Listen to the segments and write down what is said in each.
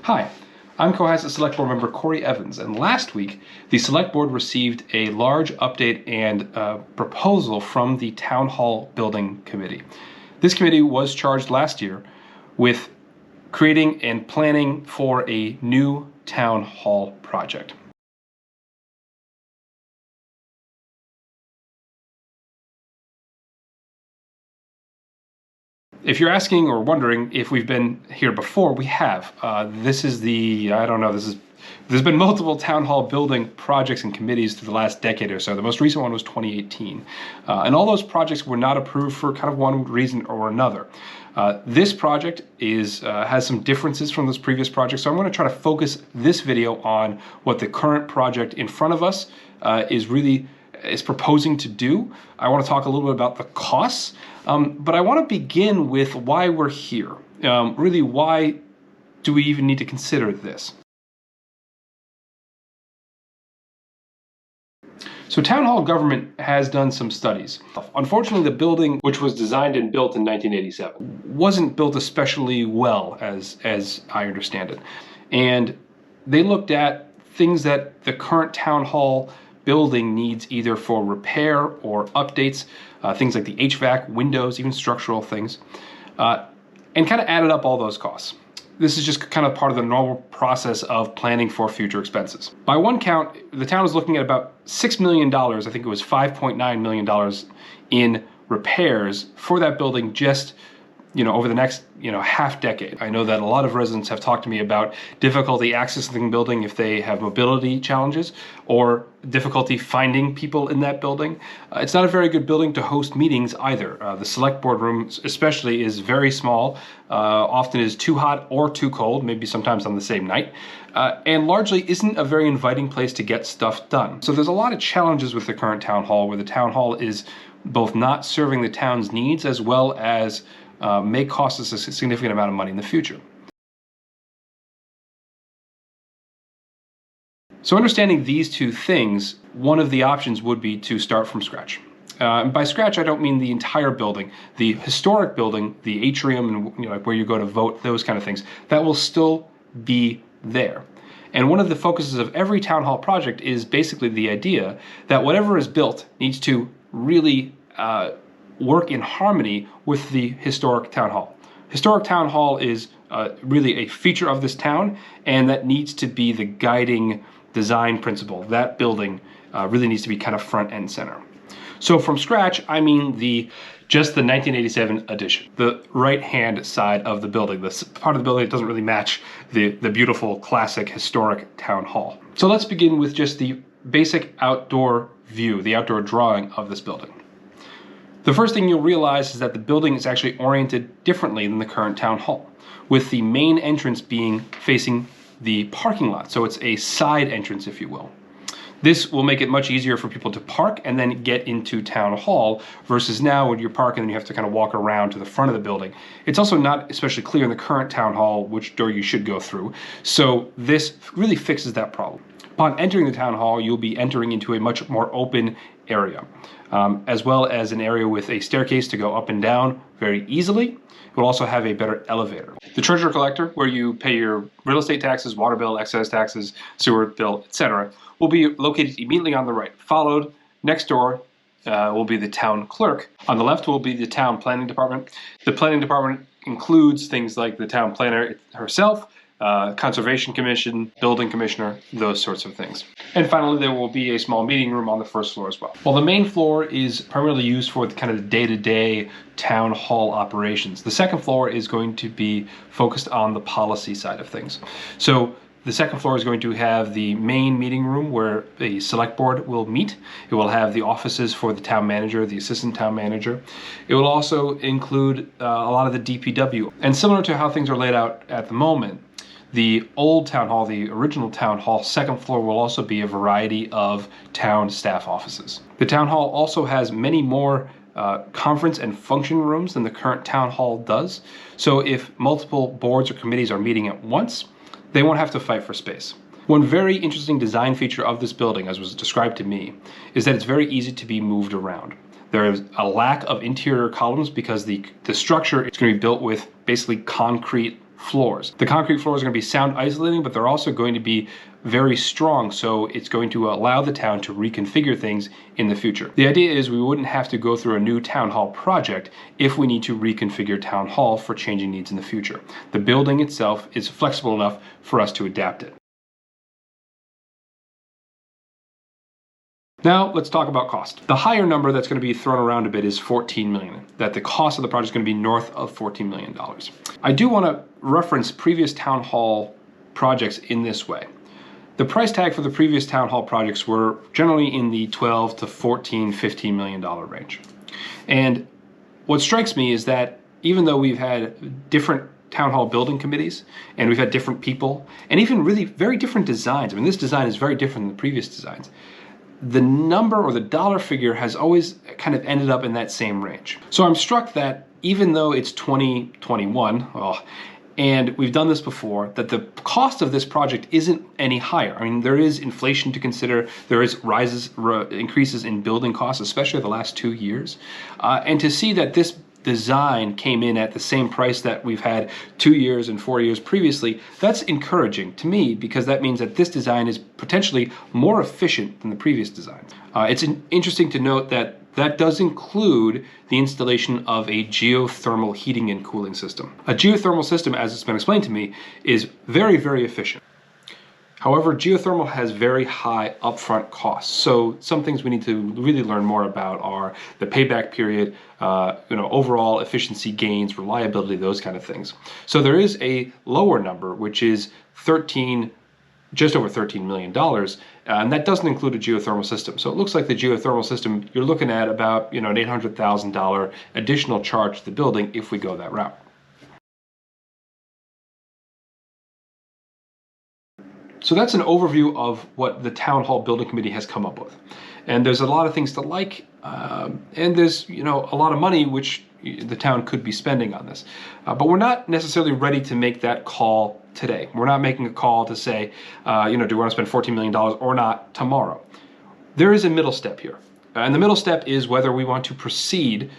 Hi, I'm Cohasset Select Board member Corey Evans, and last week the Select Board received a large update and proposal from the Town Hall Building Committee. This committee was charged last year with creating and planning for a new Town Hall project. If you're asking or wondering if we've been here before, we have. This is the, I don't know, there's been multiple town hall building projects and committees through the last decade or so. The most recent one was 2018. And all those projects were not approved for kind of one reason or another. This project has some differences from those previous projects, so I'm going to try to focus this video on what the current project in front of us is proposing to do. I want to talk a little bit about the costs, but I want to begin with why we're here. Really, why do we even need to consider this? So town hall government has done some studies. Unfortunately, the building, which was designed and built in 1987, wasn't built especially well, as I understand it. And they looked at things that the current town hall building needs either for repair or updates, things like the HVAC, windows, even structural things, and kind of added up all those costs. This is just kind of part of the normal process of planning for future expenses. By one count, the town is looking at about $6 million, I think it was $5.9 million in repairs for that building just over the next half decade. I know that a lot of residents have talked to me about difficulty accessing the building if they have mobility challenges or difficulty finding people in that building. It's not a very good building to host meetings either. The select board room especially is very small, often is too hot or too cold, maybe sometimes on the same night, and largely isn't a very inviting place to get stuff done. So there's a lot of challenges with the current town hall, where the town hall is both not serving the town's needs as well as may cost us a significant amount of money in the future. So understanding these two things, one of the options would be to start from scratch. And by scratch, I don't mean the entire building. The historic building, the atrium, and like where you go to vote, those kind of things, that will still be there. And one of the focuses of every town hall project is basically the idea that whatever is built needs to really work in harmony with the historic town hall. Historic town hall is really a feature of this town, and that needs to be the guiding design principle. That building really needs to be kind of front and center. So from scratch, I mean just the 1987 addition, the right-hand side of the building, the part of the building that doesn't really match the beautiful classic historic town hall. So let's begin with just the basic outdoor view, the outdoor drawing of this building. The first thing you'll realize is that the building is actually oriented differently than the current town hall, with the main entrance being facing the parking lot. So it's a side entrance, if you will. This will make it much easier for people to park and then get into town hall, versus now when you're parking and you have to kind of walk around to the front of the building. It's also not especially clear in the current town hall which door you should go through. So this really fixes that problem. Upon entering the town hall, you'll be entering into a much more open area, as well as an area with a staircase to go up and down very easily. It will also have a better elevator. The treasurer collector, where you pay your real estate taxes, water bill, excise taxes, sewer bill, etc., will be located immediately on the right. Followed, next door, will be the town clerk. On the left will be the town planning department. The planning department includes things like the town planner herself, Conservation Commission, Building Commissioner, those sorts of things. And finally, there will be a small meeting room on the first floor as well. While the main floor is primarily used for the kind of day-to-day town hall operations, the second floor is going to be focused on the policy side of things. So the second floor is going to have the main meeting room where the select board will meet. It will have the offices for the town manager, the assistant town manager. It will also include a lot of the DPW. And similar to how things are laid out at the moment, the old town hall, the original town hall, second floor will also be a variety of town staff offices. The town hall also has many more conference and function rooms than the current town hall does. So if multiple boards or committees are meeting at once, they won't have to fight for space. One very interesting design feature of this building, as was described to me, is that it's very easy to be moved around. There is a lack of interior columns because the structure is going to be built with basically concrete floors. The concrete floors are going to be sound isolating, but they're also going to be very strong, so it's going to allow the town to reconfigure things in the future. The idea is we wouldn't have to go through a new town hall project if we need to reconfigure town hall for changing needs in the future. The building itself is flexible enough for us to adapt it. Now let's talk about cost. The higher number that's going to be thrown around a bit is $14 million, that the cost of the project is going to be north of $14 million. I do want to reference previous town hall projects in this way. The price tag for the previous town hall projects were generally in the $12 to $14, $15 million range. And what strikes me is that even though we've had different town hall building committees and we've had different people and even really very different designs, I mean, this design is very different than the previous designs, the number or the dollar figure has always kind of ended up in that same range. So I'm struck that even though it's 2021, and we've done this before, that the cost of this project isn't any higher. I mean, there is inflation to consider, there is increases in building costs, especially the last 2 years. And to see that this design came in at the same price that we've had 2 years and 4 years previously, that's encouraging to me, because that means that this design is potentially more efficient than the previous design. It's interesting to note that that does include the installation of a geothermal heating and cooling system. A geothermal system, as it's been explained to me, is very, very efficient. However, geothermal has very high upfront costs. So some things we need to really learn more about are the payback period, overall efficiency gains, reliability, those kind of things. So there is a lower number, which is just over $13 million, and that doesn't include a geothermal system. So it looks like the geothermal system, you're looking at about an $800,000 additional charge to the building if we go that route. So that's an overview of what the Town Hall Building Committee has come up with. And there's a lot of things to like, and there's a lot of money which the town could be spending on this. But we're not necessarily ready to make that call today. We're not making a call to say, do we want to spend $14 million or not tomorrow? There is a middle step here. And the middle step is whether we want to proceed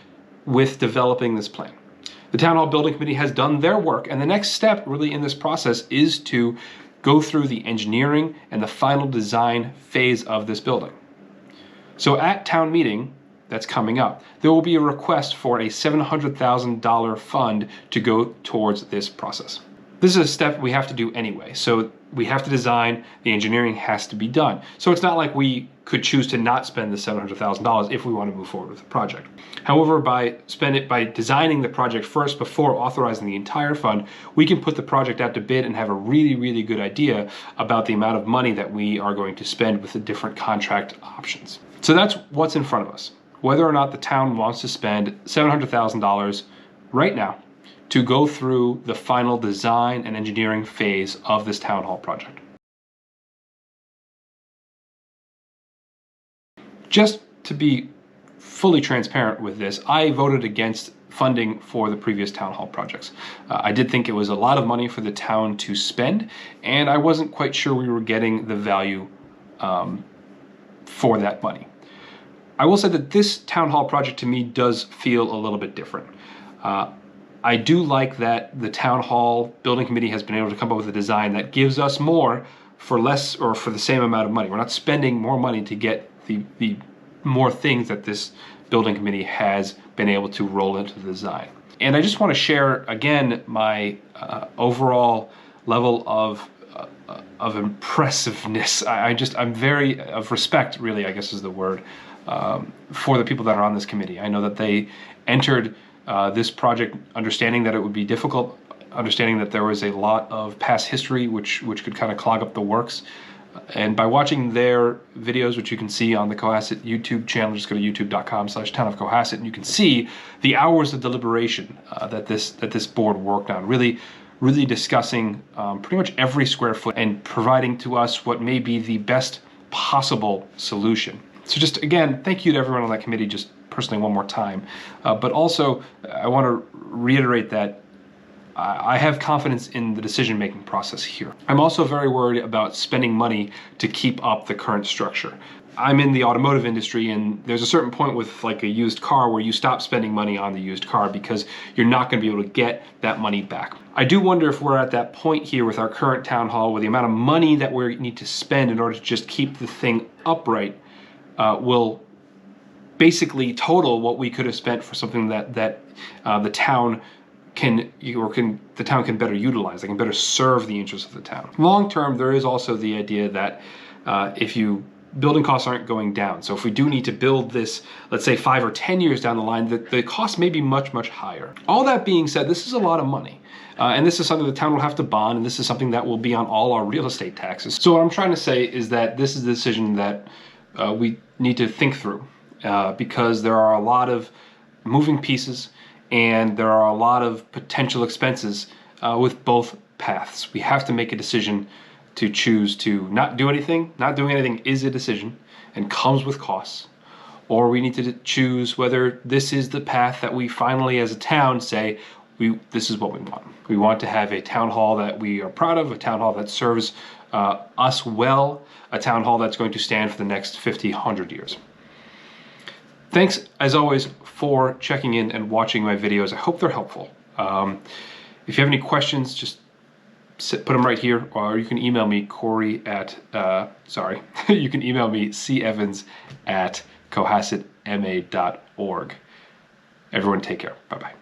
with developing this plan. The Town Hall Building Committee has done their work, and the next step really in this process is to go through the engineering and the final design phase of this building. So at town meeting that's coming up, there will be a request for a $700,000 fund to go towards this process. This is a step we have to do anyway. So we have to design, the engineering has to be done. So it's not like we could choose to not spend the $700,000 if we want to move forward with the project. However, by designing the project first before authorizing the entire fund, we can put the project out to bid and have a really, really good idea about the amount of money that we are going to spend with the different contract options. So that's what's in front of us. Whether or not the town wants to spend $700,000 right now to go through the final design and engineering phase of this town hall project. Just to be fully transparent with this, I voted against funding for the previous town hall projects. I did think it was a lot of money for the town to spend, and I wasn't quite sure we were getting the value for that money. I will say that this town hall project to me does feel a little bit different. I do like that the Town Hall Building Committee has been able to come up with a design that gives us more for less or for the same amount of money. We're not spending more money to get the more things that this building committee has been able to roll into the design. And I just want to share again my overall level of impressiveness. I'm very of respect, really, I guess is the word, for the people that are on this committee. I know that they entered this project understanding that it would be difficult, understanding that there was a lot of past history which could kind of clog up the works. And by watching their videos, which you can see on the Cohasset YouTube channel, just go to youtube.com/townofcohasset, and you can see the hours of deliberation that this board worked on, really discussing pretty much every square foot and providing to us what may be the best possible solution. So just again, thank you to everyone on that committee, just personally one more time. But also, I want to reiterate that I have confidence in the decision-making process here. I'm also very worried about spending money to keep up the current structure. I'm in the automotive industry, and there's a certain point with like a used car where you stop spending money on the used car because you're not going to be able to get that money back. I do wonder if we're at that point here with our current town hall where the amount of money that we need to spend in order to just keep the thing upright will basically total what we could have spent for something that the town can better utilize. They can better serve the interests of the town. Long term, there is also the idea that building costs aren't going down. So if we do need to build this, let's say 5 or 10 years down the line, the cost may be much, much higher. All that being said, this is a lot of money. And this is something the town will have to bond, and this is something that will be on all our real estate taxes. So what I'm trying to say is that this is a decision that we need to think through because there are a lot of moving pieces and there are a lot of potential expenses with both paths. We have to make a decision to choose to not do anything. Not doing anything is a decision and comes with costs. Or we need to choose whether this is the path that we finally as a town say, this is what we want. We want to have a town hall that we are proud of, a town hall that serves us well, a town hall that's going to stand for the next 50, 100 years. Thanks, as always, for checking in and watching my videos. I hope they're helpful. If you have any questions, just put them right here, or you can email me, Corey at, you can email me, cevans@cohassetma.org. Everyone take care. Bye-bye.